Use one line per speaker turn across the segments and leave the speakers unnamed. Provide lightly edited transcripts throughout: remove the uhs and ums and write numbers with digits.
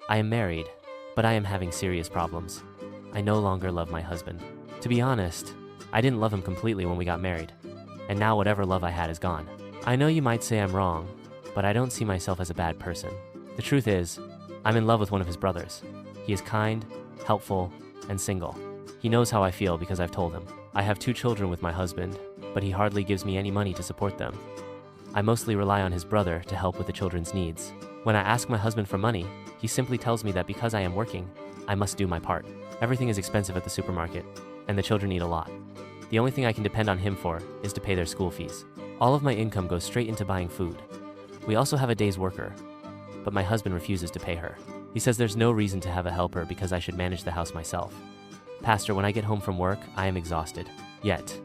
I am married, but I am having serious problems. I no longer love my husband. To be honest, I didn't love him completely when we got married, and now whatever love I had is gone. I know you might say I'm wrong, but I don't see myself as a bad person. The truth is, I'm in love with one of his brothers. He is kind, helpful, and single. He knows how I feel because I've told him. I have 2 children with my husband, but he hardly gives me any money to support them. I mostly rely on his brother to help with the children's needs. When I ask my husband for money, he simply tells me that because I am working, I must do my part. Everything is expensive at the supermarket, and the children eat a lot. The only thing I can depend on him for is to pay their school fees. All of my income goes straight into buying food. We also have a day's worker, but my husband refuses to pay her. He says there's no reason to have a helper because I should manage the house myself. Pastor, when I get home from work, I am exhausted. Yet,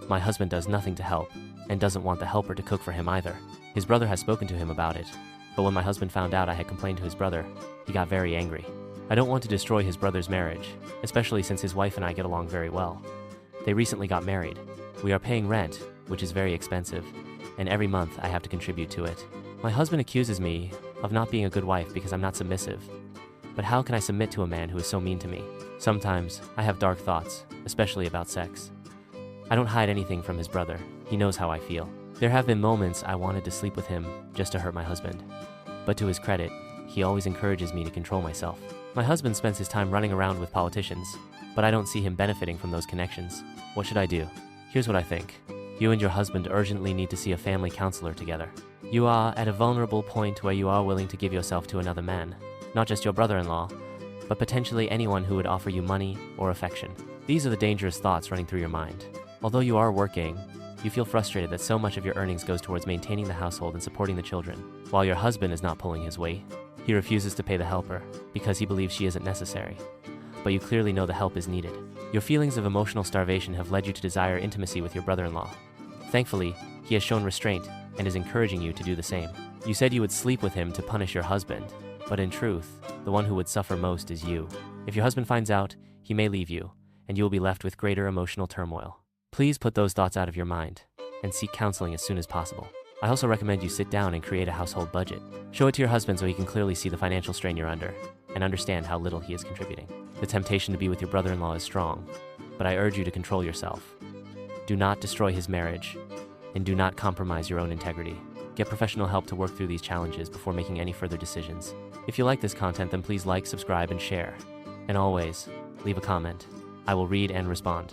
my husband does nothing to help, and doesn't want the helper to cook for him either. His brother has spoken to him about it, but when my husband found out I had complained to his brother, he got very angry. I don't want to destroy his brother's marriage, especially since his wife and I get along very well. They recently got married. We are paying rent, which is very expensive, and every month I have to contribute to it. My husband accuses me of not being a good wife because I'm not submissive. But how can I submit to a man who is so mean to me? Sometimes I have dark thoughts, especially about sex. I don't hide anything from his brother. He knows how I feel. There have been moments I wanted to sleep with him just to hurt my husband. But to his credit, he always encourages me to control myself. My husband spends his time running around with politicians, but I don't see him benefiting from those connections. What should I do? Here's what I think. You and your husband urgently need to see a family counselor together. You are at a vulnerable point where you are willing to give yourself to another man, not just your brother-in-law, but potentially anyone who would offer you money or affection. These are the dangerous thoughts running through your mind. Although you are working, you feel frustrated that so much of your earnings goes towards maintaining the household and supporting the children, while your husband is not pulling his weight. He refuses to pay the helper because he believes she isn't necessary. But you clearly know the help is needed. Your feelings of emotional starvation have led you to desire intimacy with your brother-in-law. Thankfully, he has shown restraint and is encouraging you to do the same. You said you would sleep with him to punish your husband, but in truth, the one who would suffer most is you. If your husband finds out, he may leave you, and you will be left with greater emotional turmoil. Please put those thoughts out of your mind and seek counseling as soon as possible. I also recommend you sit down and create a household budget. Show it to your husband so he can clearly see the financial strain you're under and understand how little he is contributing. The temptation to be with your brother-in-law is strong, but I urge you to control yourself. Do not destroy his marriage, and do not compromise your own integrity. Get professional help to work through these challenges before making any further decisions. If you like this content, then please like, subscribe, and share. And always, leave a comment. I will read and respond.